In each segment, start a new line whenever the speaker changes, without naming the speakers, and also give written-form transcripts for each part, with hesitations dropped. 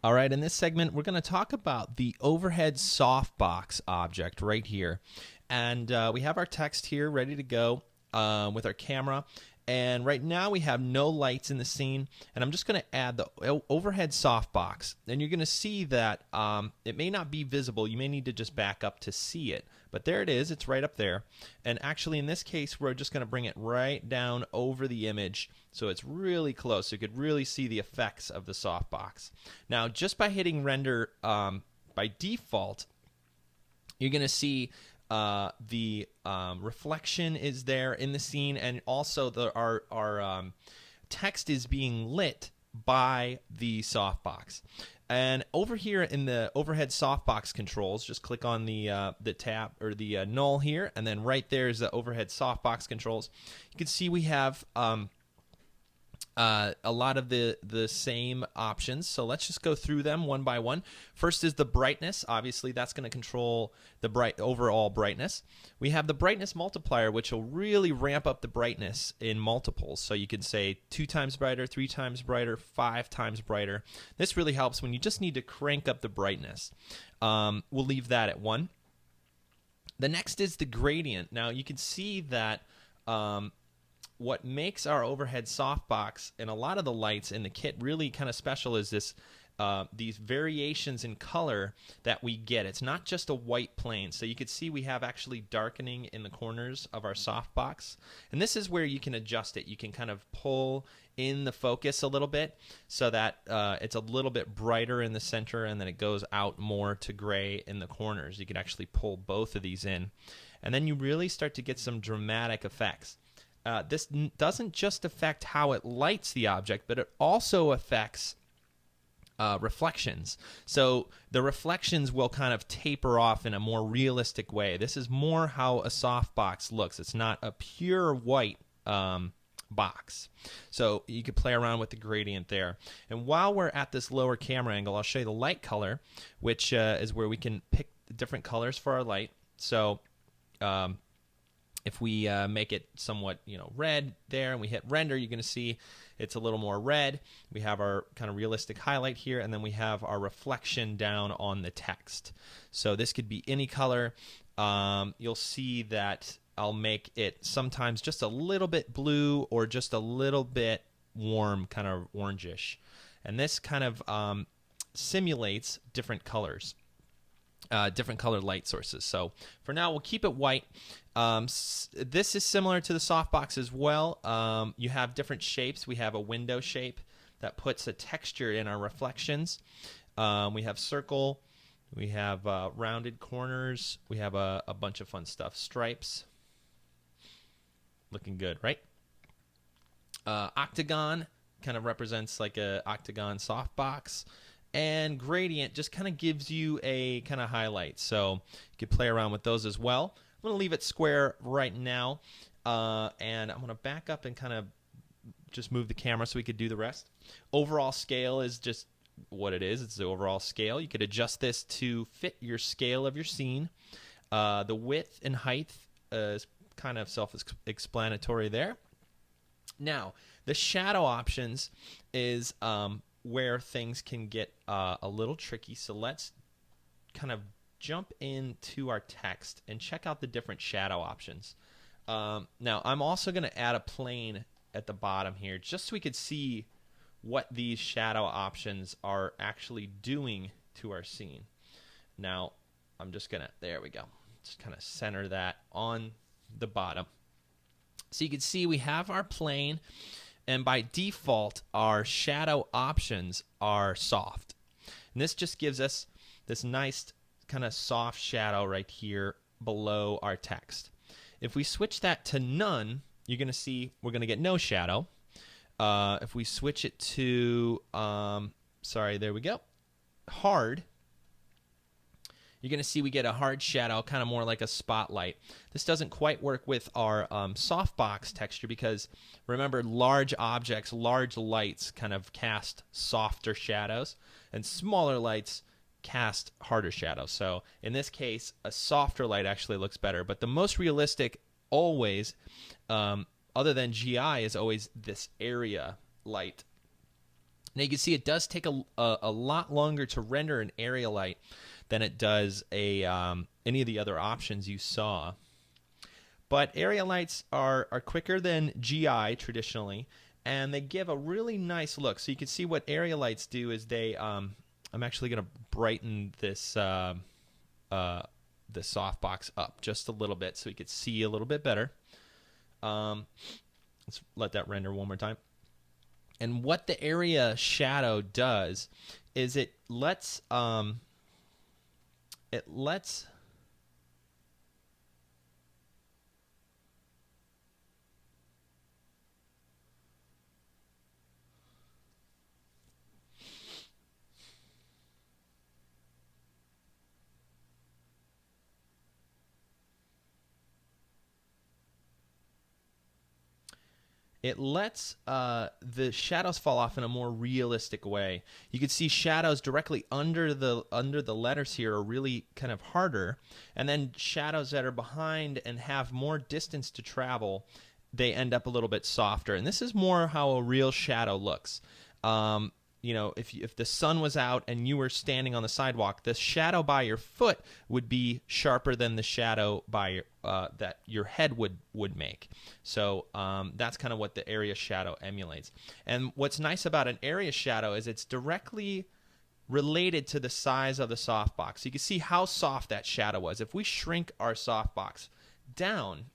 All right, in this segment, we're going to talk about the overhead softbox object right here. And we have our text here ready to go with our camera. And right now we have no lights in the scene. And I'm just going to add the overhead softbox. And you're going to see that it may not be visible. You may need to just back up to see it. But there it is. It's right up there. And actually, in this case, we're just going to bring it right down over the image. So it's really close. So you could really see the effects of the softbox. Now, just by hitting render by default, you're going to see the reflection is there in the scene, and also our text is being lit by the softbox. And over here in the overhead softbox controls, just click on the tab or the null here, and then right there is the overhead softbox controls. You can see we have a lot of the same options, so let's just go through them one by one. First is the brightness. Obviously, that's going to control the overall brightness. We have the brightness multiplier, which will really ramp up the brightness in multiples. So you can say 2 times brighter, 3 times brighter, 5 times brighter. This really helps when you just need to crank up the brightness. We'll leave that at 1. The next is the gradient. Now, you can see that what makes our overhead softbox and a lot of the lights in the kit really kind of special is this these variations in color that we get. It's not just a white plane. So you can see we have actually darkening in the corners of our softbox. And this is where you can adjust it. You can kind of pull in the focus a little bit so that it's a little bit brighter in the center, and then it goes out more to gray in the corners. You can actually pull both of these in. And then you really start to get some dramatic effects. This doesn't just affect how it lights the object, but it also affects reflections. So the reflections will kind of taper off in a more realistic way. This is more how a softbox looks. It's not a pure white box. So you could play around with the gradient there. And while we're at this lower camera angle, I'll show you the light color, which is where we can pick different colors for our light. So if we make it somewhat, red there, and we hit render, you're going to see it's a little more red. We have our kind of realistic highlight here, and then we have our reflection down on the text. So this could be any color. You'll see that I'll make it sometimes just a little bit blue or just a little bit warm, kind of orangish. And this kind of simulates different colors. Different colored light sources. So for now, we'll keep it white. This is similar to the softbox as well. You have different shapes. We have a window shape that puts a texture in our reflections. We have circle. We have rounded corners. We have a bunch of fun stuff. Stripes. Looking good, right? Octagon kind of represents like a octagon softbox. And gradient just kind of gives you a kind of highlight. So you can play around with those as well. I'm going to leave it square right now. And I'm going to back up and kind of just move the camera so we could do the rest. Overall scale is just what it is. It's the overall scale. You could adjust this to fit your scale of your scene. The width and height is kind of self-explanatory there. Now, the shadow options is where things can get a little tricky. So let's kind of jump into our text and check out the different shadow options. Now, I'm also going to add a plane at the bottom here just so we could see what these shadow options are actually doing to our scene. Now, I'm just going to, there we go, just kind of center that on the bottom. So you can see we have our plane. And by default, our shadow options are soft. And this just gives us this nice kind of soft shadow right here below our text. If we switch that to none, you're going to see we're going to get no shadow. If we switch it to, there we go, hard, you're going to see we get a hard shadow, kind of more like a spotlight. This doesn't quite work with our softbox texture because, remember, large objects, large lights kind of cast softer shadows, and smaller lights cast harder shadows. So in this case, a softer light actually looks better. But the most realistic always, other than GI, is always this area light. Now you can see it does take a lot longer to render an area light than it does any of the other options you saw. But area lights are quicker than GI traditionally, and they give a really nice look. So you can see what area lights do is they, I'm actually going to brighten this the softbox up just a little bit so you can see a little bit better. Let's let that render one more time. And what the area shadow does is it lets the shadows fall off in a more realistic way. You can see shadows directly under the letters here are really kind of harder, and then shadows that are behind and have more distance to travel, they end up a little bit softer. And this is more how a real shadow looks. You know, if the sun was out and you were standing on the sidewalk, the shadow by your foot would be sharper than the shadow by that your head would make. So that's kind of what the area shadow emulates. And what's nice about an area shadow is it's directly related to the size of the softbox. You can see how soft that shadow was. If we shrink our softbox down,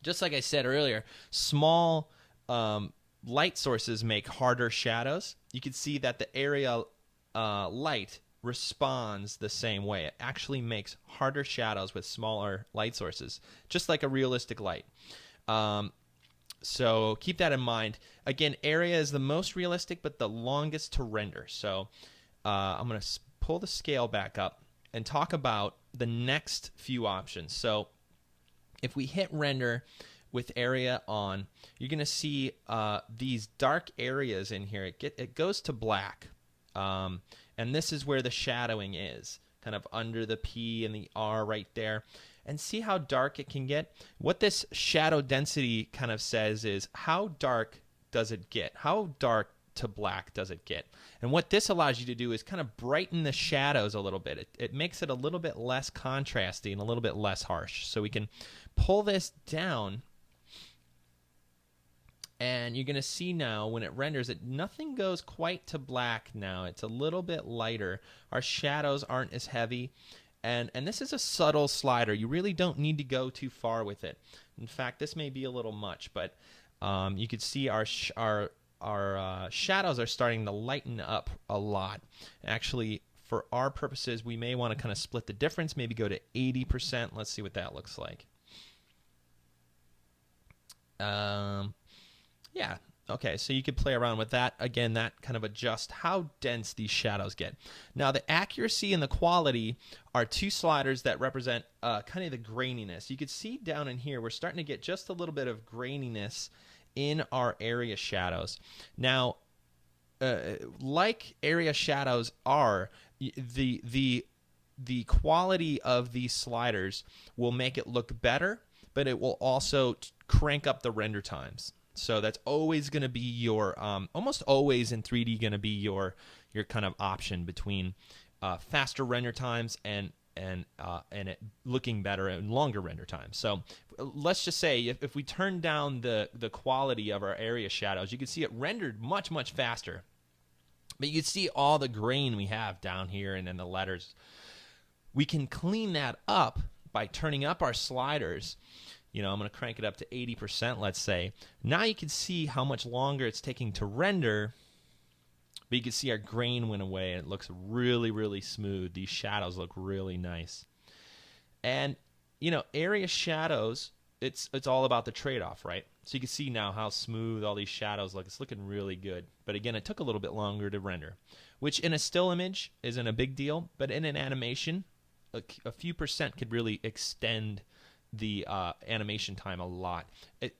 just like I said earlier, small light sources make harder shadows. You can see that the area light responds the same way. It actually makes harder shadows with smaller light sources, just like a realistic light. So keep that in mind. Again, area is the most realistic, but the longest to render. So I'm going to pull the scale back up and talk about the next few options. So if we hit render with area on, you're going to see these dark areas in here. It goes to black, and this is where the shadowing is, kind of under the P and the R right there. And see how dark it can get? What this shadow density kind of says is how dark does it get? How dark to black does it get? And what this allows you to do is kind of brighten the shadows a little bit. It makes it a little bit less contrasty and a little bit less harsh. So we can pull this down, and you're going to see now when it renders it, nothing goes quite to black now. It's a little bit lighter. Our shadows aren't as heavy. And this is a subtle slider. You really don't need to go too far with it. In fact, this may be a little much, but you can see our shadows are starting to lighten up a lot. Actually, for our purposes, we may want to kind of split the difference, maybe go to 80%. Let's see what that looks like. Yeah, okay, so you could play around with that. Again, that kind of adjusts how dense these shadows get. Now, the accuracy and the quality are two sliders that represent kind of the graininess. You can see down in here, we're starting to get just a little bit of graininess in our area shadows. Now, like area shadows are, the quality of these sliders will make it look better, but it will also crank up the render times. So that's always going to be your, almost always in 3D, going to be your kind of option between faster render times and it looking better and longer render times. So let's just say if we turn down the quality of our area shadows, you can see it rendered much, much faster. But you can see all the grain we have down here and then the letters. We can clean that up by turning up our sliders. You know, I'm going to crank it up to 80%, let's say. Now you can see how much longer it's taking to render, but you can see our grain went away, and it looks really, really smooth. These shadows look really nice. And, you know, area shadows, it's all about the trade-off, right? So you can see now how smooth all these shadows look. It's looking really good. But again, it took a little bit longer to render, which in a still image isn't a big deal, but in an animation, a few percent could really extend the animation time a lot,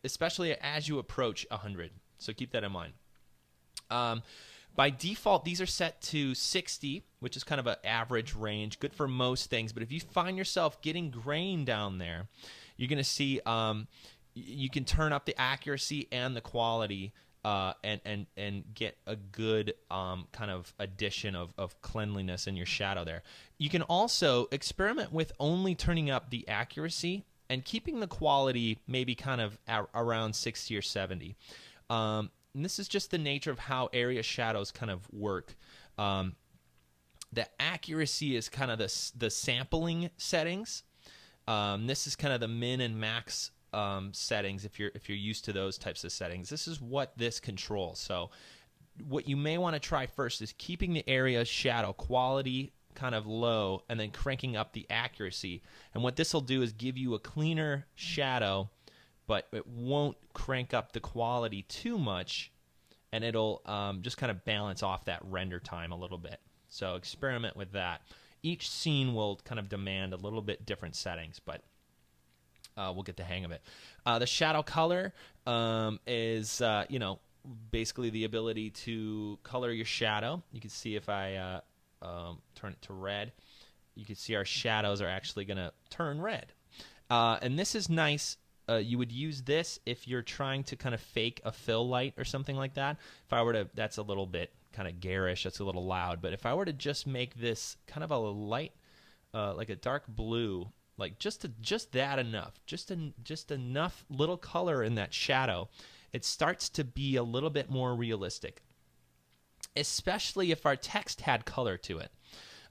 especially as you approach 100. So keep that in mind. By default, these are set to 60, which is kind of an average range, good for most things. But if you find yourself getting grain down there, you're going to see you can turn up the accuracy and the quality and get a good kind of addition of cleanliness in your shadow there. You can also experiment with only turning up the accuracy and keeping the quality maybe kind of around 60 or 70. And this is just the nature of how area shadows kind of work. The accuracy is kind of the sampling settings. This is kind of the min and max settings if you're used to those types of settings. This is what this controls. So what you may want to try first is keeping the area shadow quality kind of low and then cranking up the accuracy. And what this will do is give you a cleaner shadow, but it won't crank up the quality too much, and it'll just kind of balance off that render time a little bit. So experiment with that. Each scene will kind of demand a little bit different settings, but we'll get the hang of it. The shadow color is, basically the ability to color your shadow. You can see if I turn it to red, you can see our shadows are actually going to turn red. And this is nice. You would use this if you're trying to kind of fake a fill light or something like that. If I were to, that's a little bit kind of garish, that's a little loud, but if I were to just make this kind of a light, like a dark blue, like just that enough, just enough little color in that shadow, it starts to be a little bit more realistic, especially if our text had color to it.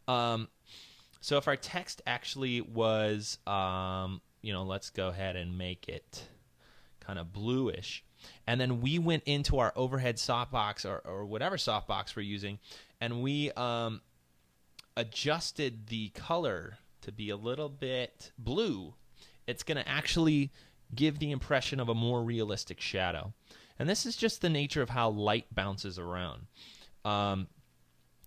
So if our text actually was, let's go ahead and make it kind of bluish, and then we went into our overhead softbox or whatever softbox we're using, and we adjusted the color to be a little bit blue, it's going to actually give the impression of a more realistic shadow. And this is just the nature of how light bounces around.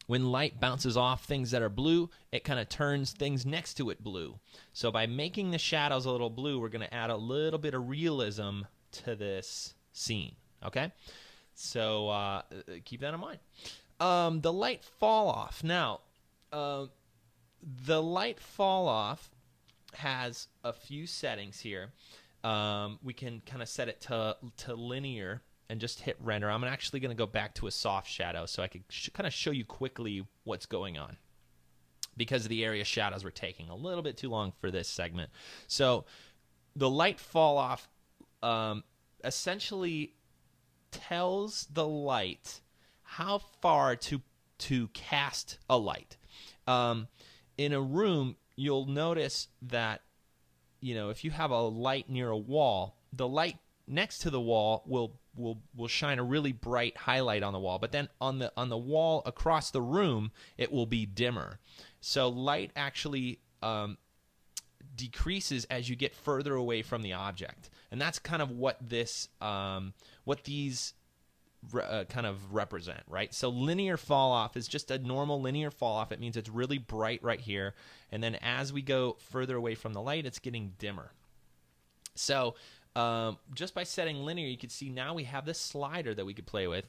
When light bounces off things that are blue, it kind of turns things next to it blue. So by making the shadows a little blue, we're going to add a little bit of realism to this scene. Okay? So keep that in mind. The light fall off. Now, the light fall off has a few settings here. We can kind of set it to linear and just hit render. I'm actually going to go back to a soft shadow so I could kind of show you quickly what's going on, because the area shadows were taking a little bit too long for this segment. So the light fall off essentially tells the light how far to cast a light. In a room, you'll notice that, if you have a light near a wall, the light next to the wall will shine a really bright highlight on the wall, but then on the wall across the room, it will be dimmer. So light actually decreases as you get further away from the object, and that's kind of what these kind of represent, right? So linear fall off is just a normal linear fall off. It means it's really bright right here, and then as we go further away from the light, it's getting dimmer. So just by setting linear, you can see now we have this slider that we could play with,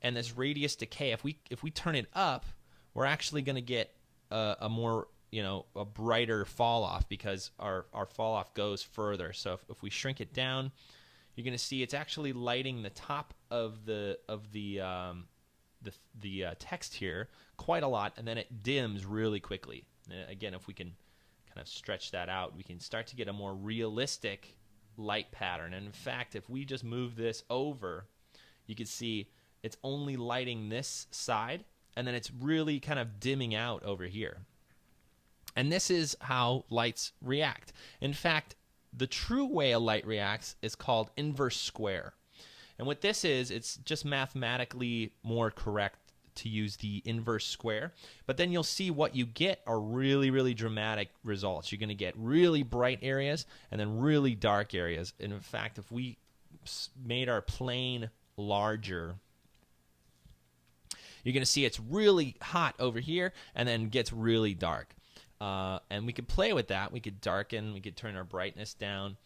and this radius decay. If we turn it up, we're actually going to get a more a brighter fall off, because our fall off goes further. So if we shrink it down, you're going to see it's actually lighting the top of the text here quite a lot, and then it dims really quickly. Again, if we can kind of stretch that out, we can start to get a more realistic light pattern. And in fact, if we just move this over, you can see it's only lighting this side, and then it's really kind of dimming out over here. And this is how lights react. In fact, the true way a light reacts is called inverse square. And what this is, it's just mathematically more correct to use the inverse square. But then you'll see what you get are really, really dramatic results. You're going to get really bright areas and then really dark areas. And in fact, if we made our plane larger, you're going to see it's really hot over here and then gets really dark. And we could play with that. We could darken, we could turn our brightness down,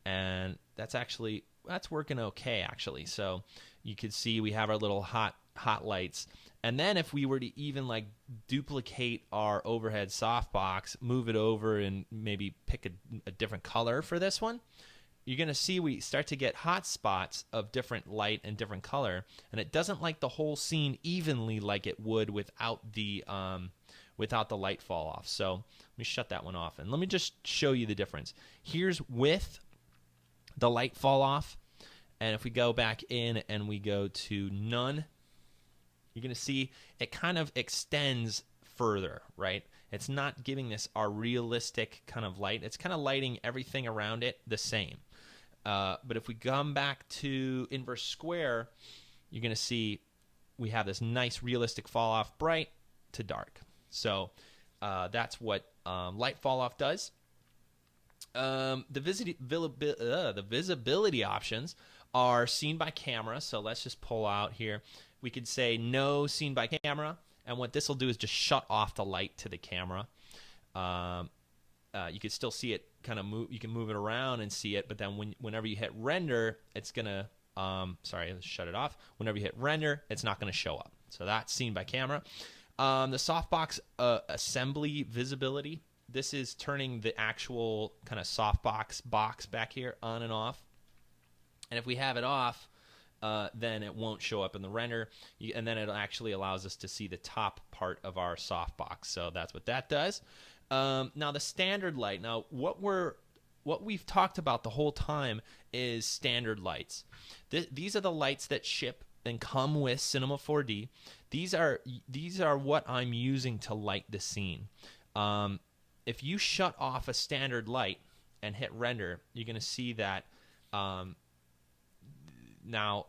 and that's working okay, actually. So you could see we have our little hot hot lights. And then if we were to even like duplicate our overhead softbox, move it over and maybe pick a different color for this one, you're going to see we start to get hot spots of different light and different color, and it doesn't light the whole scene evenly like it would without the light fall off. So let me shut that one off, and let me just show you the difference. Here's with the light fall off, and if we go back in and we go to none, you're going to see it kind of extends further, right? It's not giving this our realistic kind of light. It's kind of lighting everything around it the same. But if we come back to inverse square, you're going to see we have this nice realistic fall off, bright to dark. So that's what light fall off does. The visibility options are seen by camera. So let's just pull out here. We could say no seen by camera, and what this will do is just shut off the light to the camera. You could still see it kind of move. You can move it around and see it, but then whenever you hit render, it's gonna sorry, let's shut it off. Whenever you hit render, it's not gonna show up. So that's seen by camera. The softbox assembly visibility. This is turning the actual kind of softbox box back here on and off. And if we have it off, then it won't show up in the render, and then it actually allows us to see the top part of our softbox. So that's what that does. Now the standard light. Now what we've talked about the whole time is standard lights. These are the lights that ship and come with Cinema 4D. These are what I'm using to light the scene. If you shut off a standard light and hit render, you're going to see that now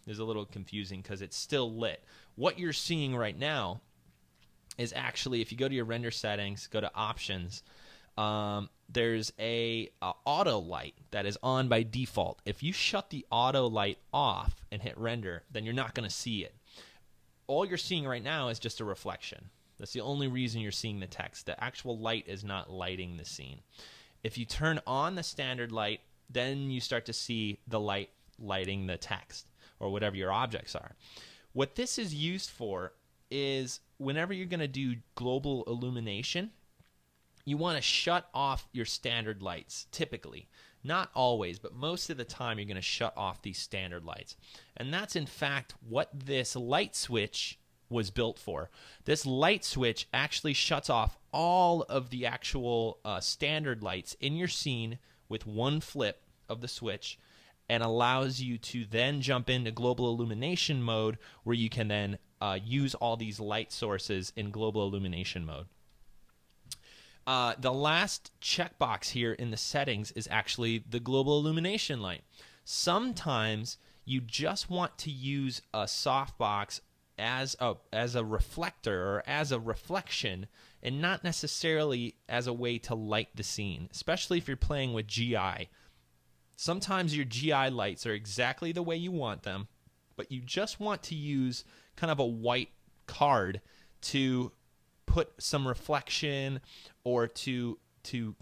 is a little confusing because it's still lit. What you're seeing right now is actually, if you go to your render settings, go to options, there's a auto light that is on by default. If you shut the auto light off and hit render, then you're not going to see it. All you're seeing right now is just a reflection. That's the only reason you're seeing the text. The actual light is not lighting the scene. If you turn on the standard light, then you start to see the light lighting the text or whatever your objects are. What this is used for is whenever you're going to do global illumination, you want to shut off your standard lights, typically. Not always, but most of the time you're going to shut off these standard lights. And that's in fact what this light switch was built for. This light switch actually shuts off all of the actual standard lights in your scene with one flip of the switch, and allows you to then jump into global illumination mode, where you can then use all these light sources in global illumination mode. The last checkbox here in the settings is actually the global illumination light. Sometimes you just want to use a softbox as a reflector or as a reflection, and not necessarily as a way to light the scene, especially if you're playing with GI. Sometimes your GI lights are exactly the way you want them, but you just want to use kind of a white card to put some reflection or to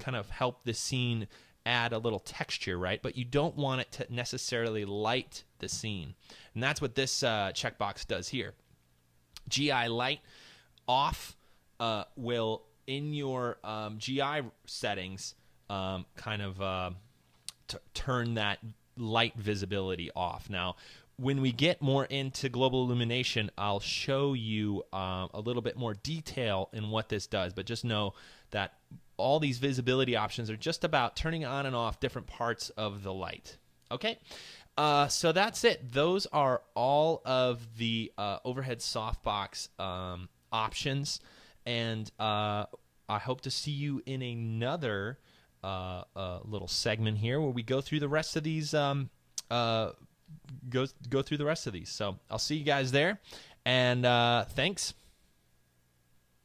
kind of help the scene add a little texture, right? But you don't want it to necessarily light the scene. And that's what this checkbox does here. GI light off will, in your GI settings, kind of turn that light visibility off. Now, when we get more into global illumination, I'll show you a little bit more detail in what this does, but just know that all these visibility options are just about turning on and off different parts of the light. Okay? So that's it. Those are all of the overhead softbox options, and I hope to see you in another little segment here where we go through the rest of these. Go through the rest of these. So I'll see you guys there, and thanks.